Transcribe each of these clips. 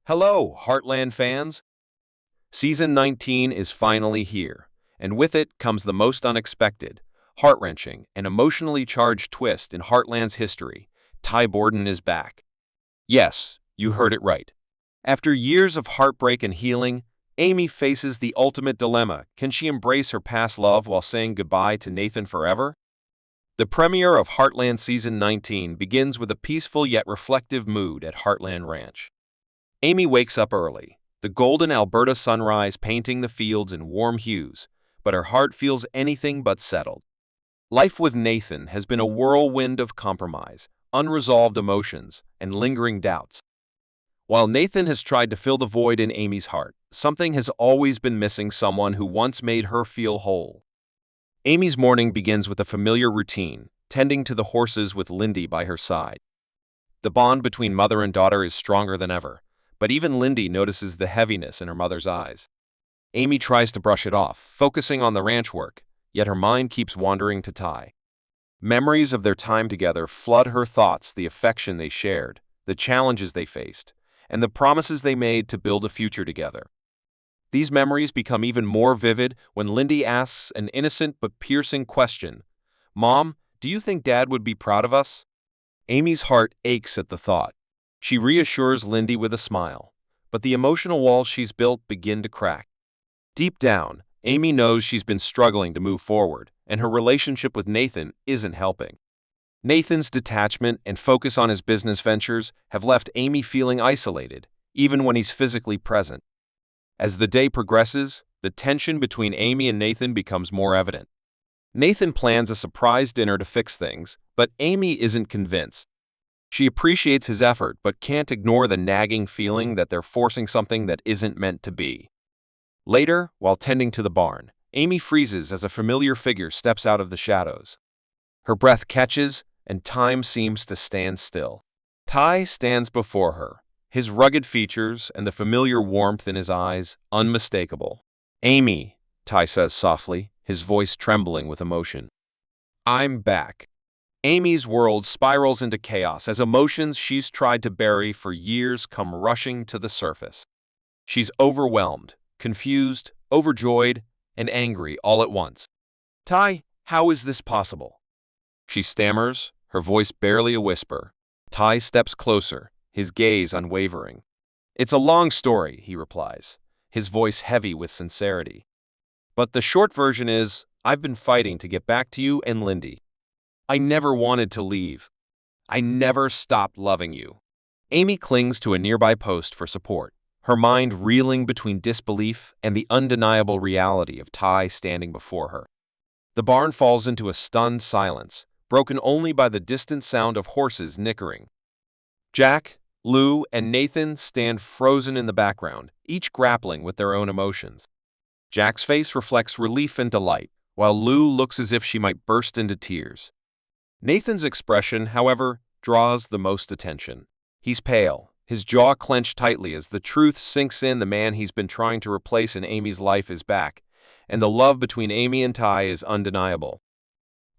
Hello, Heartland fans! Season 19 is finally here, and with it comes the most unexpected, heart-wrenching, and emotionally charged twist in Heartland's history. Borden is back. Yes, you heard it right. After years of heartbreak and healing, Amy faces the ultimate dilemma. Can she embrace her past love while saying goodbye to Nathan forever? The premiere of Heartland Season 19 begins with a peaceful yet reflective mood at Heartland Ranch. Amy wakes up early, the golden Alberta sunrise painting the fields in warm hues, but her heart feels anything but settled. Life with Nathan has been a whirlwind of compromise, unresolved emotions, and lingering doubts. While Nathan has tried to fill the void in Amy's heart, something has always been missing: someone who once made her feel whole. Amy's morning begins with a familiar routine, tending to the horses with Lindy by her side. The bond between mother and daughter is stronger than ever, but even Lindy notices the heaviness in her mother's eyes. Amy tries to brush it off, focusing on the ranch work, yet her mind keeps wandering to Ty. Memories of their time together flood her thoughts: the affection they shared, the challenges they faced, and the promises they made to build a future together. These memories become even more vivid when Lindy asks an innocent but piercing question: "Mom, do you think Dad would be proud of us?" Amy's heart aches at the thought. She reassures Lindy with a smile, but the emotional walls she's built begin to crack. Deep down, Amy knows she's been struggling to move forward, and her relationship with Nathan isn't helping. Nathan's detachment and focus on his business ventures have left Amy feeling isolated, even when he's physically present. As the day progresses, the tension between Amy and Nathan becomes more evident. Nathan plans a surprise dinner to fix things, but Amy isn't convinced. She appreciates his effort but can't ignore the nagging feeling that they're forcing something that isn't meant to be. Later, while tending to the barn, Amy freezes as a familiar figure steps out of the shadows. Her breath catches, and time seems to stand still. Ty stands before her, his rugged features and the familiar warmth in his eyes unmistakable. "Amy," Ty says softly, his voice trembling with emotion. "I'm back." Amy's world spirals into chaos as emotions she's tried to bury for years come rushing to the surface. She's overwhelmed, confused, overjoyed, and angry all at once. "Ty, how is this possible?" she stammers, her voice barely a whisper. Ty steps closer, his gaze unwavering. "It's a long story," he replies, his voice heavy with sincerity. "But the short version is, I've been fighting to get back to you and Lindy. I never wanted to leave. I never stopped loving you." Amy clings to a nearby post for support, her mind reeling between disbelief and the undeniable reality of Ty standing before her. The barn falls into a stunned silence, broken only by the distant sound of horses nickering. Jack, Lou, and Nathan stand frozen in the background, each grappling with their own emotions. Jack's face reflects relief and delight, while Lou looks as if she might burst into tears. Nathan's expression, however, draws the most attention. He's pale, his jaw clenched tightly as the truth sinks in: the man he's been trying to replace in Amy's life is back, and the love between Amy and Ty is undeniable.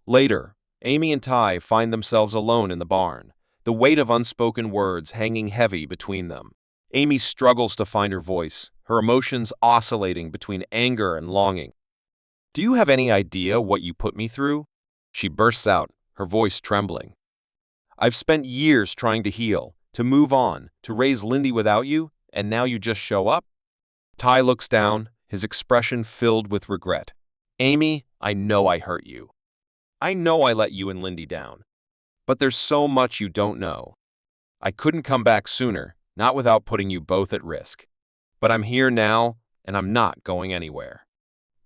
Later, Amy and Ty find themselves alone in the barn, the weight of unspoken words hanging heavy between them. Amy struggles to find her voice, her emotions oscillating between anger and longing. "Do you have any idea what you put me through?" she bursts out, her voice trembling. "I've spent years trying to heal, to move on, to raise Lindy without you, and now you just show up?" Ty looks down, his expression filled with regret. "Amy, I know I hurt you. I know I let you and Lindy down. But there's so much you don't know. I couldn't come back sooner, not without putting you both at risk. But I'm here now, and I'm not going anywhere."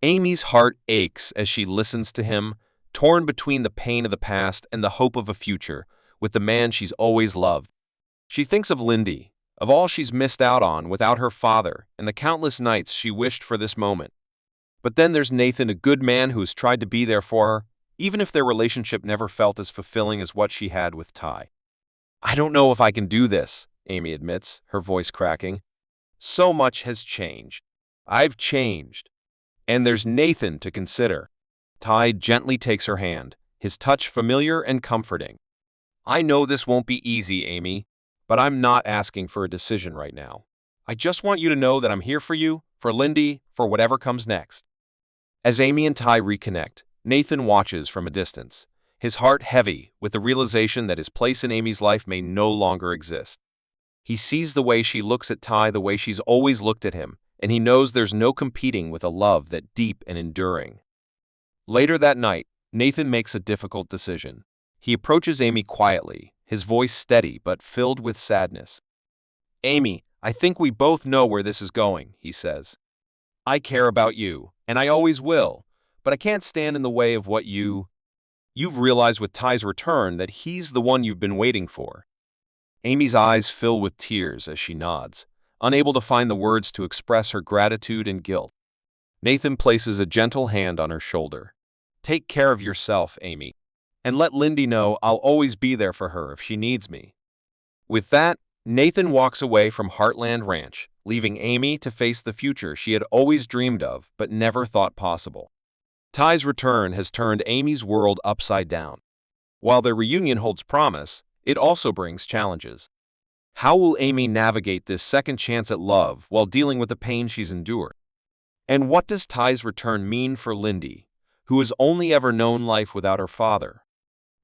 Amy's heart aches as she listens to him, torn between the pain of the past and the hope of a future with the man she's always loved. She thinks of Lindy, of all she's missed out on without her father, and the countless nights she wished for this moment. But then there's Nathan, a good man who's tried to be there for her, even if their relationship never felt as fulfilling as what she had with Ty. "I don't know if I can do this," Amy admits, her voice cracking. "So much has changed. I've changed. And there's Nathan to consider." Ty gently takes her hand, his touch familiar and comforting. "I know this won't be easy, Amy, but I'm not asking for a decision right now. I just want you to know that I'm here for you, for Lindy, for whatever comes next. As Amy and Ty reconnect, Nathan watches from a distance, his heart heavy with the realization that his place in Amy's life may no longer exist. He sees the way she looks at Ty the way she's always looked at him, and he knows there's no competing with a love that deep and enduring. Later that night, Nathan makes a difficult decision. He approaches Amy quietly, his voice steady but filled with sadness. Amy, I think we both know where this is going, he says. I care about you, and I always will, but I can't stand in the way of what you've realized with Ty's return that he's the one you've been waiting for. Amy's eyes fill with tears as she nods, unable to find the words to express her gratitude and guilt. Nathan places a gentle hand on her shoulder. Take care of yourself, Amy, and let Lindy know I'll always be there for her if she needs me. With that, Nathan walks away from Heartland Ranch, leaving Amy to face the future she had always dreamed of but never thought possible. Ty's return has turned Amy's world upside down. While their reunion holds promise, it also brings challenges. How will Amy navigate this second chance at love while dealing with the pain she's endured? And what does Ty's return mean for Lindy, who has only ever known life without her father?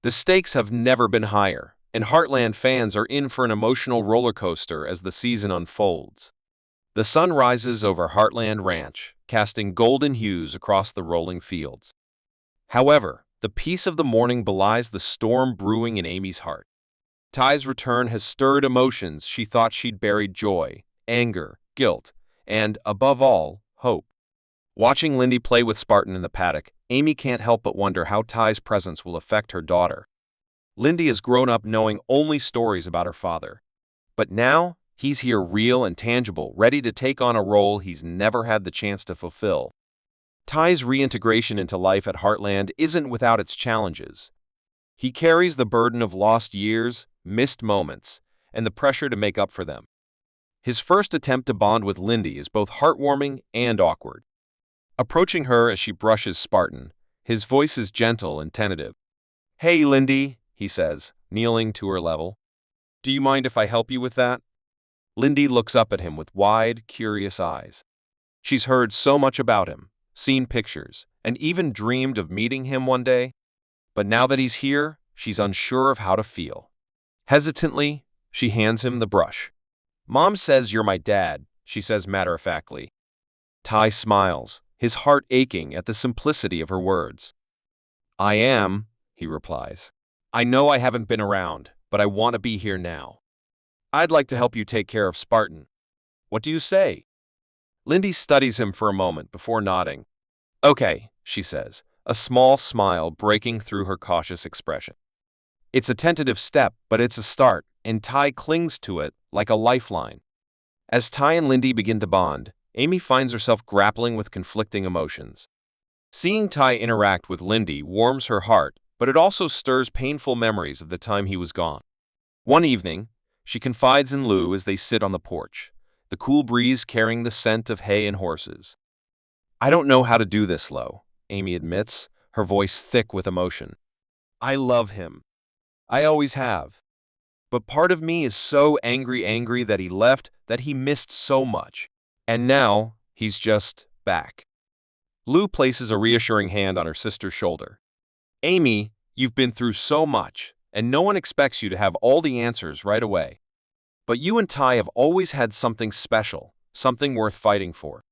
The stakes have never been higher, and Heartland fans are in for an emotional roller coaster as the season unfolds. The sun rises over Heartland Ranch, casting golden hues across the rolling fields. However, the peace of the morning belies the storm brewing in Amy's heart. Ty's return has stirred emotions she thought she'd buried: joy, anger, guilt, and, above all, hope. Watching Lindy play with Spartan in the paddock, Amy can't help but wonder how Ty's presence will affect her daughter. Lindy has grown up knowing only stories about her father. But now, he's here real and tangible, ready to take on a role he's never had the chance to fulfill. Ty's reintegration into life at Heartland isn't without its challenges. He carries the burden of lost years, missed moments, and the pressure to make up for them. His first attempt to bond with Lindy is both heartwarming and awkward. Approaching her as she brushes Spartan, his voice is gentle and tentative. Hey, Lindy, he says, kneeling to her level. Do you mind if I help you with that? Lindy looks up at him with wide, curious eyes. She's heard so much about him, seen pictures, and even dreamed of meeting him one day. But now that he's here, she's unsure of how to feel. Hesitantly, she hands him the brush. Mom says you're my dad, she says matter-of-factly. Ty smiles, his heart aching at the simplicity of her words. I am, he replies. I know I haven't been around, but I want to be here now. I'd like to help you take care of Spartan. What do you say? Lindy studies him for a moment before nodding. Okay, she says, a small smile breaking through her cautious expression. It's a tentative step, but it's a start, and Ty clings to it like a lifeline. As Ty and Lindy begin to bond, Amy finds herself grappling with conflicting emotions. Seeing Ty interact with Lindy warms her heart, but it also stirs painful memories of the time he was gone. One evening, she confides in Lou as they sit on the porch, the cool breeze carrying the scent of hay and horses. I don't know how to do this, Lo, Amy admits, her voice thick with emotion. I love him. I always have. But part of me is so angry that he left, that he missed so much. And now, he's just back. Lou places a reassuring hand on her sister's shoulder. Amy, you've been through so much, and no one expects you to have all the answers right away. But you and Ty have always had something special, something worth fighting for.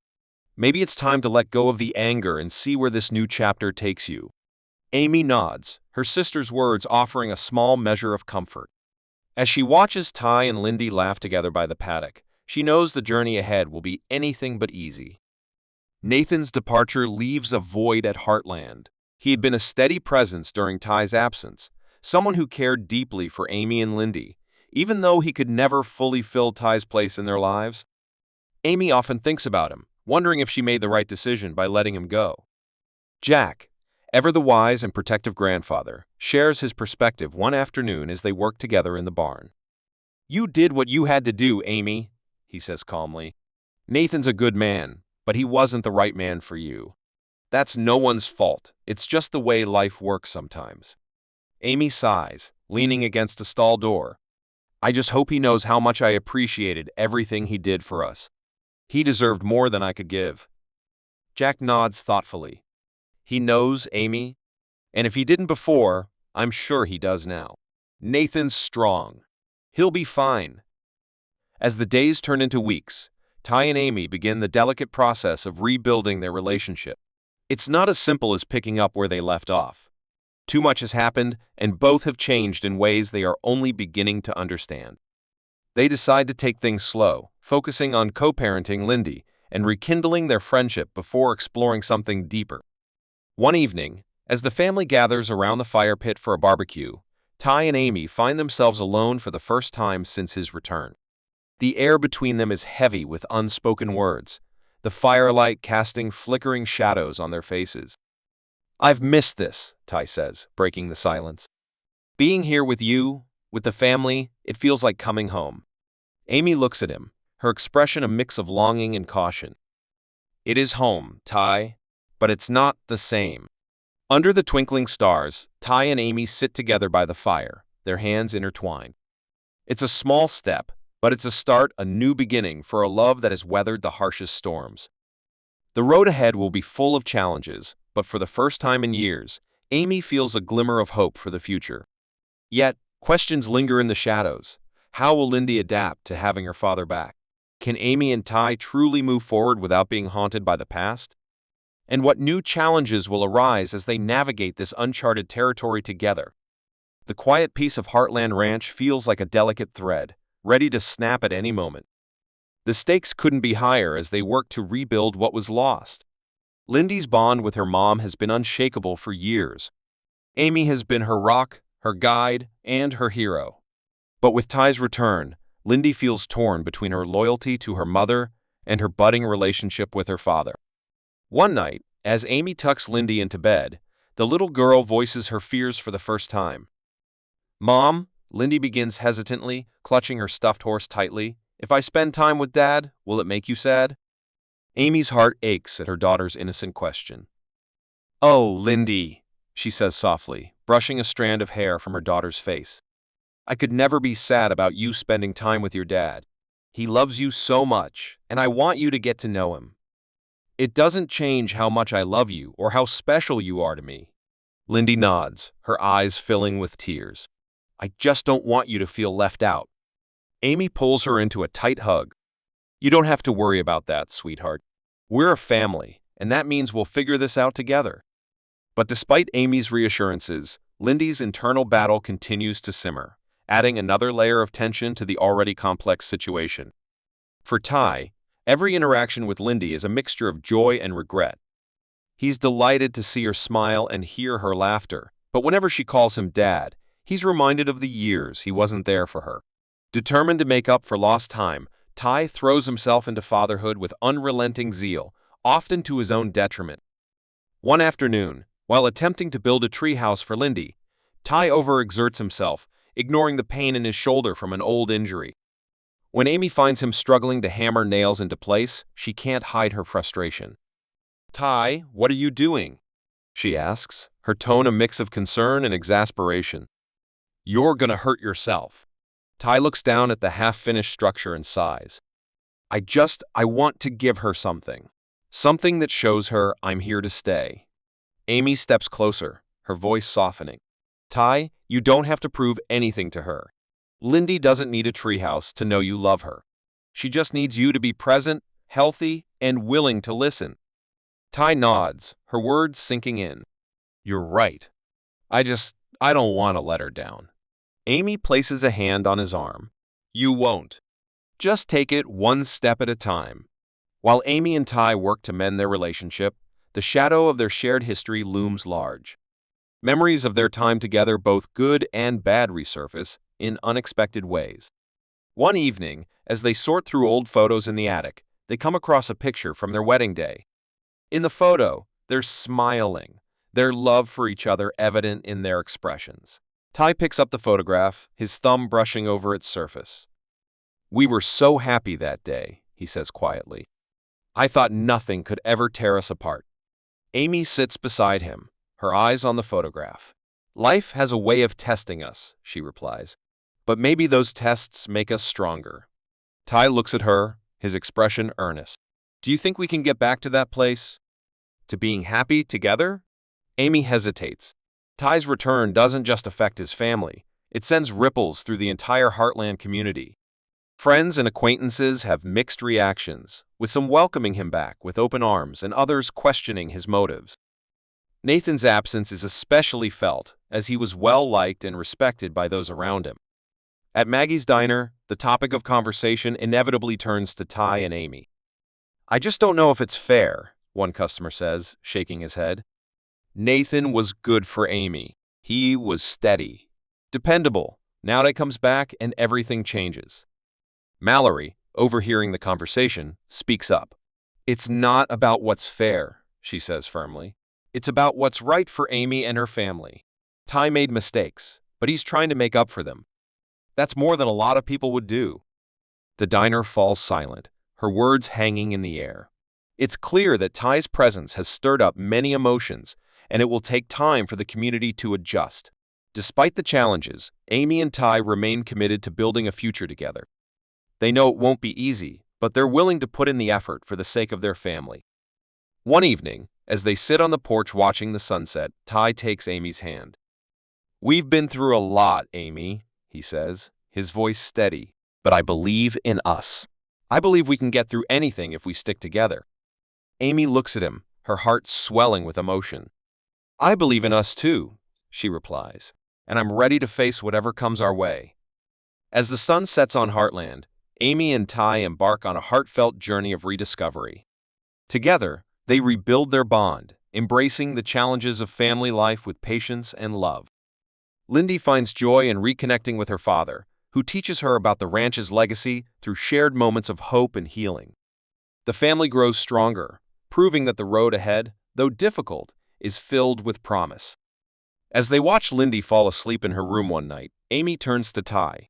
Maybe it's time to let go of the anger and see where this new chapter takes you. Amy nods, her sister's words offering a small measure of comfort. As she watches Ty and Lindy laugh together by the paddock, she knows the journey ahead will be anything but easy. Nathan's departure leaves a void at Heartland. He had been a steady presence during Ty's absence, someone who cared deeply for Amy and Lindy, even though he could never fully fill Ty's place in their lives. Amy often thinks about him, wondering if she made the right decision by letting him go. Jack, ever the wise and protective grandfather, shares his perspective one afternoon as they work together in the barn. You did what you had to do, Amy, he says calmly. Nathan's a good man, but he wasn't the right man for you. That's no one's fault. It's just the way life works sometimes. Amy sighs, leaning against a stall door. I just hope he knows how much I appreciated everything he did for us. He deserved more than I could give. Jack nods thoughtfully. He knows Amy, and if he didn't before, I'm sure he does now. Nathan's strong. He'll be fine. As the days turn into weeks, Ty and Amy begin the delicate process of rebuilding their relationship. It's not as simple as picking up where they left off. Too much has happened, and both have changed in ways they are only beginning to understand. They decide to take things slow, focusing on co-parenting Lindy and rekindling their friendship before exploring something deeper. One evening, as the family gathers around the fire pit for a barbecue, Ty and Amy find themselves alone for the first time since his return. The air between them is heavy with unspoken words, the firelight casting flickering shadows on their faces. "I've missed this," Ty says, breaking the silence. "Being here with you, with the family, it feels like coming home." Amy looks at him, her expression a mix of longing and caution. "It is home, Ty, but it's not the same." Under the twinkling stars, Ty and Amy sit together by the fire, their hands intertwined. It's a small step, but it's a start, a new beginning for a love that has weathered the harshest storms. The road ahead will be full of challenges, but for the first time in years, Amy feels a glimmer of hope for the future. Yet, questions linger in the shadows. How will Lindy adapt to having her father back? Can Amy and Ty truly move forward without being haunted by the past? And what new challenges will arise as they navigate this uncharted territory together? The quiet peace of Heartland Ranch feels like a delicate thread, ready to snap at any moment. The stakes couldn't be higher as they work to rebuild what was lost. Lindy's bond with her mom has been unshakable for years. Amy has been her rock, her guide, and her hero. But with Ty's return, Lindy feels torn between her loyalty to her mother and her budding relationship with her father. One night, as Amy tucks Lindy into bed, the little girl voices her fears for the first time. "Mom," Lindy begins hesitantly, clutching her stuffed horse tightly, "if I spend time with Dad, will it make you sad?" Amy's heart aches at her daughter's innocent question. "Oh, Lindy," she says softly, brushing a strand of hair from her daughter's face. "I could never be sad about you spending time with your dad. He loves you so much, and I want you to get to know him. It doesn't change how much I love you or how special you are to me." Lindy nods, her eyes filling with tears. "I just don't want you to feel left out." Amy pulls her into a tight hug. "You don't have to worry about that, sweetheart. We're a family, and that means we'll figure this out together." But despite Amy's reassurances, Lindy's internal battle continues to simmer, adding another layer of tension to the already complex situation. For Ty, every interaction with Lindy is a mixture of joy and regret. He's delighted to see her smile and hear her laughter, but whenever she calls him Dad, he's reminded of the years he wasn't there for her. Determined to make up for lost time, Ty throws himself into fatherhood with unrelenting zeal, often to his own detriment. One afternoon, while attempting to build a treehouse for Lindy, Ty overexerts himself, ignoring the pain in his shoulder from an old injury. When Amy finds him struggling to hammer nails into place, she can't hide her frustration. "Ty, what are you doing?" she asks, her tone a mix of concern and exasperation. "You're gonna hurt yourself." Ty looks down at the half-finished structure and sighs. I want to give her something. Something that shows her I'm here to stay." Amy steps closer, her voice softening. "Ty, you don't have to prove anything to her. Lindy doesn't need a treehouse to know you love her. She just needs you to be present, healthy, and willing to listen." Ty nods, her words sinking in. "You're right. I don't want to let her down." Amy places a hand on his arm. "You won't. Just take it one step at a time." While Amy and Ty work to mend their relationship, the shadow of their shared history looms large. Memories of their time together, both good and bad, resurface in unexpected ways. One evening, as they sort through old photos in the attic, they come across a picture from their wedding day. In the photo, they're smiling, their love for each other evident in their expressions. Ty picks up the photograph, his thumb brushing over its surface. "We were so happy that day," he says quietly. "I thought nothing could ever tear us apart." Amy sits beside him, her eyes on the photograph. "Life has a way of testing us," she replies. But maybe those tests make us stronger. Ty looks at her, his expression earnest. Do you think we can get back to that place? To being happy together? Amy hesitates. Ty's return doesn't just affect his family. It sends ripples through the entire Heartland community. Friends and acquaintances have mixed reactions, with some welcoming him back with open arms and others questioning his motives. Nathan's absence is especially felt, as he was well-liked and respected by those around him. At Maggie's diner, the topic of conversation inevitably turns to Ty and Amy. I just don't know if it's fair, one customer says, shaking his head. Nathan was good for Amy. He was steady. Dependable. Now he comes back and everything changes. Mallory, overhearing the conversation, speaks up. It's not about what's fair, she says firmly. It's about what's right for Amy and her family. Ty made mistakes, but he's trying to make up for them. That's more than a lot of people would do. The diner falls silent, her words hanging in the air. It's clear that Ty's presence has stirred up many emotions, and it will take time for the community to adjust. Despite the challenges, Amy and Ty remain committed to building a future together. They know it won't be easy, but they're willing to put in the effort for the sake of their family. One evening, as they sit on the porch watching the sunset, Ty takes Amy's hand. We've been through a lot, Amy, he says, his voice steady, but I believe in us. I believe we can get through anything if we stick together. Amy looks at him, her heart swelling with emotion. I believe in us too, she replies, and I'm ready to face whatever comes our way. As the sun sets on Heartland, Amy and Ty embark on a heartfelt journey of rediscovery. Together, they rebuild their bond, embracing the challenges of family life with patience and love. Lindy finds joy in reconnecting with her father, who teaches her about the ranch's legacy through shared moments of hope and healing. The family grows stronger, proving that the road ahead, though difficult, is filled with promise. As they watch Lindy fall asleep in her room one night, Amy turns to Ty.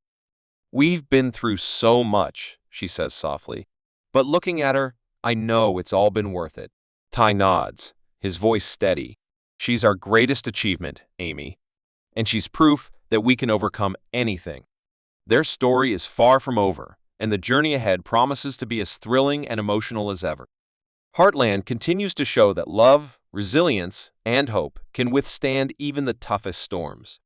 We've been through so much, she says softly, but looking at her, I know it's all been worth it. Ty nods, his voice steady. She's our greatest achievement, Amy, and she's proof that we can overcome anything. Their story is far from over, and the journey ahead promises to be as thrilling and emotional as ever. Heartland continues to show that love, resilience, and hope can withstand even the toughest storms.